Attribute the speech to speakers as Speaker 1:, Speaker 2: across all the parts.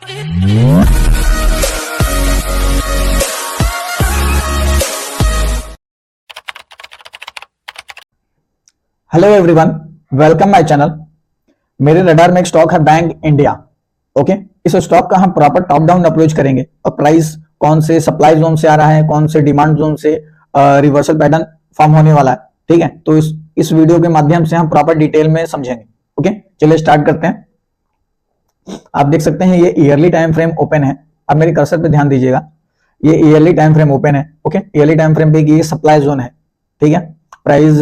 Speaker 1: Hello everyone, welcome my channel. मेरे radar में एक स्टॉक है बैंक इंडिया। ओके, इस स्टॉक का हम प्रॉपर टॉप डाउन अप्रोच करेंगे और प्राइस कौन से सप्लाई जोन से आ रहा है, कौन से डिमांड जोन से रिवर्सल पैटर्न फॉर्म होने वाला है। ठीक है, तो इस वीडियो के माध्यम से हम प्रॉपर डिटेल में समझेंगे। ओके, चलिए स्टार्ट करते हैं। आप देख सकते हैं ये ईयरली टाइम फ्रेम ओपन है। अब मेरे कर्सर पे ध्यान दीजिएगा, ये ईयरली टाइम फ्रेम ओपन है। ओके, ईयरली टाइम फ्रेम पे ये सप्लाई जोन है। ठीक है, प्राइस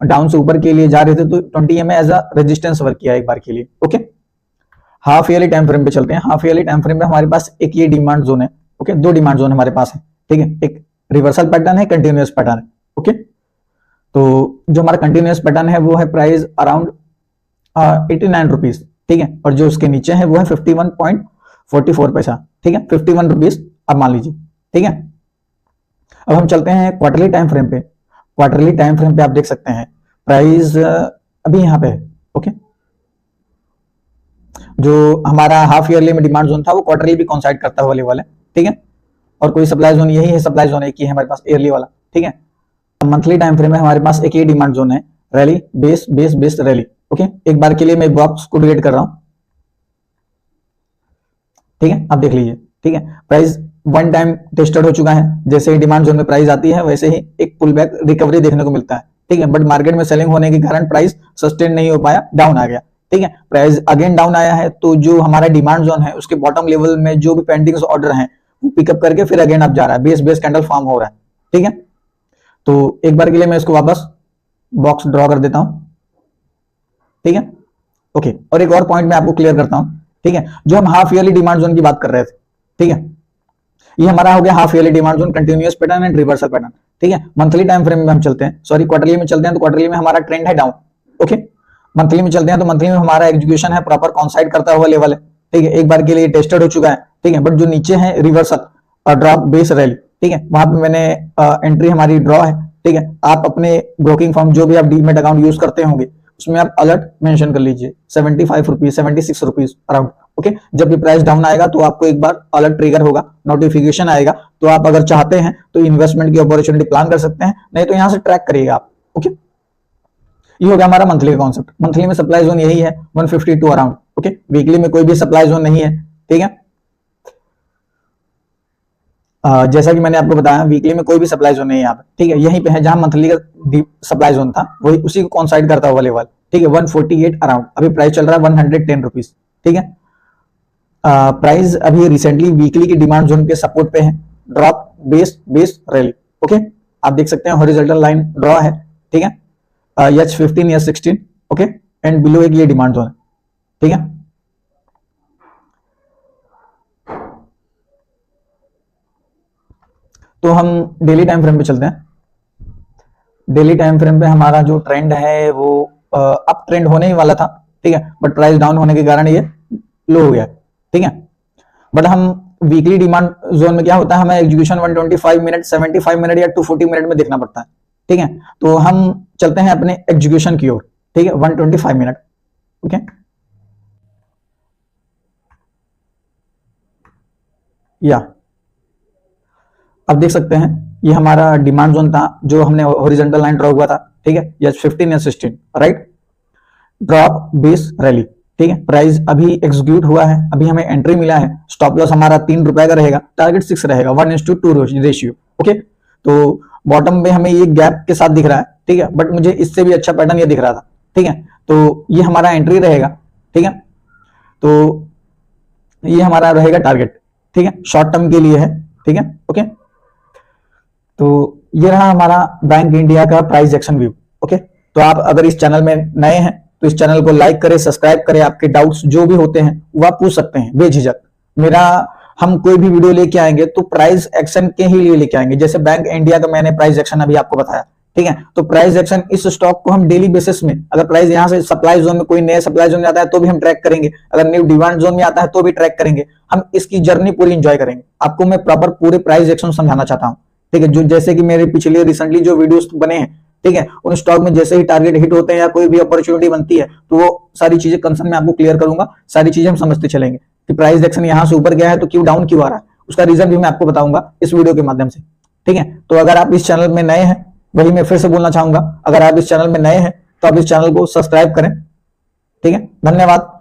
Speaker 1: डाउन से ऊपर के लिए जा रहे थे तो 20 EMA as a resistance work किया एक बार के लिए। Okay, half yearly time frame पे चलते हैं। हाफ ईयरली टाइम फ्रेम पे हमारे पास एक ये डिमांड जोन है। ओके, दो डिमांड जोन हमारे पास है। ठीक है, एक रिवर्सल पैटर्न है, कंटिन्यूअस पैटर्न है। ओके, तो जो हमारा कंटिन्यूअस पैटर्न है वो है प्राइस अराउंड 89 रुपीज। ठीक है, और जो उसके नीचे है वो है 51.44 पैसा। ठीक है, 51 रुपीज अब मान लीजिए। ठीक है, अब हम चलते हैं क्वार्टरली टाइम फ्रेम पे। क्वार्टरली टाइम फ्रेम पे आप देख सकते हैं प्राइस अभी यहां पे है। ओके, जो हमारा हाफ ईयरली में डिमांड जोन था वो क्वार्टरली भी कॉन्साइड करता हुआ लेवल है। ठीक है, और कोई सप्लाई जोन यही है, सप्लाई जोन एक ही है हमारे पास ईयरली वाला। ठीक है, मंथली टाइम फ्रेम में हमारे पास एक ही डिमांड जोन है, rally base base base rally. Okay, एक बार के लिए मैं बॉक्स को डिलीट कर रहा हूं। ठीक है, आप देख लीजिए। ठीक है, प्राइस वन टाइम टेस्टेड हो चुका है। जैसे ही डिमांड जोन में प्राइस आती है वैसे ही एक पुल बैक रिकवरी देखने को मिलता है। ठीक है, बट मार्केट में सेलिंग होने के कारण प्राइस सस्टेन नहीं हो पाया, डाउन आ गया। ठीक है, प्राइस अगेन डाउन आया है तो जो हमारा डिमांड जोन है उसके बॉटम लेवल में जो भी पेंडिंग ऑर्डर हैं वो पिकअप करके फिर अगेन अप जा रहा है, बेस बेस कैंडल फॉर्म हो रहा है। ठीक है, तो एक बार के लिए मैं इसको वापस बॉक्स ड्रॉ कर देता हूं। ठीक है, ओके, और एक और पॉइंट मैं आपको क्लियर करता हूं। ठीक है, जो हम हाफ ईयरली डिमांड जोन की बात कर रहे थे, ठीक है, ये हमारा हो गया half yearly demand zone, continuous pattern and reversal pattern. ठीक है, मंथली टाइम फ्रेम में हम चलते हैं, सॉरी क्वार्टरली में चलते हैं। तो क्वार्टरली में हमारा ट्रेंड है डाउन। ओके, मंथली में चलते हैं तो मंथली में हमारा एग्जीक्यूशन है प्रॉपर कॉन्साइड करता हुआ लेवल है। ठीक है, एक बार के लिए टेस्टेड हो चुका है। ठीक है, बट जो नीचे है रिवर्सल और ड्रॉप बेस रैली, ठीक है, वहां पे मैंने एंट्री हमारी ड्रॉ है। ठीक है, आप अपने ब्रोकिंग फॉर्म जो भी आप डीमेट अकाउंट यूज करते होंगे उसमें आप अलर्ट मेंशन कर लीजिए, 75 रुपीज 76 रुपीज अराउंड। ओके, जब भी प्राइस डाउन आएगा तो आपको एक बार अलर्ट ट्रिगर होगा, नोटिफिकेशन आएगा, तो आप अगर चाहते हैं तो इन्वेस्टमेंट की अपॉर्चुनिटी प्लान कर सकते हैं, नहीं तो यहां से ट्रैक करिएगा आप। ओके, ये हो गया हमारा मंथली का कॉन्सेप्ट। मंथली में सप्लाई जोन यही है 152 अराउंड। ओके, वीकली में कोई भी सप्लाई जोन नहीं है। ठीक है, जैसा कि मैंने आपको बताया वीकली में कोई भी सप्लाई जोन नहीं है यहाँ पे। ठीक है, यहीं पे है जहां मंथली का सप्लाई जोन था वही उसी को कॉन्साइड करता हुआ लेवल। ठीक है, 148 अराउंड अभी प्राइस चल रहा है 110 रुपीज। ठीक है, प्राइस अभी रिसेंटली वीकली की डिमांड जोन के सपोर्ट पे है, drop base base rally. Okay, आप देख सकते हैं हॉरिजॉन्टल लाइन ड्रॉ है। ठीक है, H15 H16। Okay, and below एक ये डिमांड जोन है। ठीक है, तो हम डेली टाइम फ्रेम पे चलते हैं। डेली टाइम फ्रेम पे हमारा जो ट्रेंड है वो अप ट्रेंड होने ही वाला था। ठीक है, बट प्राइस डाउन होने के कारण ये लो हो गया। ठीक है, बट हम वीकली डिमांड जोन में क्या होता है, हमें एग्जीक्यूशन 125 मिनट 75 मिनट या 240 मिनट में देखना पड़ता है। ठीक है, तो हम चलते हैं अपने एग्जीक्यूशन की ओर। ठीक है, 125 मिनट। ओके, या अब देख सकते हैं ये हमारा डिमांड जोन था जो हमने हॉरिजॉन्टल लाइन ड्रॉ हुआ था। ठीक है, H15 H16 right, drop base rally. ठीक है, प्राइस अभी एग्जीक्यूट हुआ है, अभी हमें एंट्री मिला है। स्टॉप लॉस हमारा 3 रुपए का रहेगा, टारगेट 6 रहेगा, 1:2 रेशियो। ओके, तो बॉटम में हमें ये गैप के साथ दिख रहा है। ठीक है, बट मुझे इससे भी अच्छा पैटर्न ये दिख रहा था। ठीक है, तो ये हमारा एंट्री रहेगा। ठीक है, तो ये हमारा रहेगा टारगेट। ठीक है, शॉर्ट टर्म के लिए है। ठीक है, ओके, तो ये रहा हमारा बैंक इंडिया का प्राइस एक्शन व्यू। ओके, तो आप अगर इस चैनल में नए हैं तो इस चैनल को लाइक करें, सब्सक्राइब करें। आपके डाउट्स जो भी होते हैं वो आप पूछ सकते हैं बेझिझक। हम कोई भी वीडियो लेके आएंगे तो प्राइस एक्शन के ही लिए लेके आएंगे। जैसे बैंक इंडिया का मैंने प्राइस एक्शन अभी आपको बताया। ठीक है, तो प्राइस एक्शन इस स्टॉक को हम डेली बेसिस में, अगर प्राइस यहां से सप्लाई जोन में कोई नया सप्लाई जोन में आता है तो भी हम ट्रैक करेंगे, अगर न्यू डिमांड जोन में आता है तो भी ट्रैक करेंगे। हम इसकी जर्नी पूरी एंजॉय करेंगे। आपको मैं प्रॉपर पूरे प्राइस एक्शन समझाना चाहता हूं। ठीक है, जो जैसे कि मेरे पिछले रिसेंटली जो वीडियोस बने हैं, ठीक है, उन स्टॉक में जैसे ही टारगेट हिट होते हैं या कोई भी अपॉर्चुनिटी बनती है तो वो सारी चीजें कंसर्न में आपको क्लियर करूंगा, सारी चीजें हम समझते चलेंगे। कि प्राइस एक्शन यहां से ऊपर गया है तो क्यों डाउन क्यों आ रहा है, उसका रीजन भी मैं आपको बताऊंगा इस वीडियो के माध्यम से। ठीक है, तो अगर आप इस चैनल में नए हैं, वही मैं फिर से बोलना चाहूंगा, अगर आप इस चैनल में नए हैं तो आप इस चैनल को सब्सक्राइब करें। ठीक है, धन्यवाद।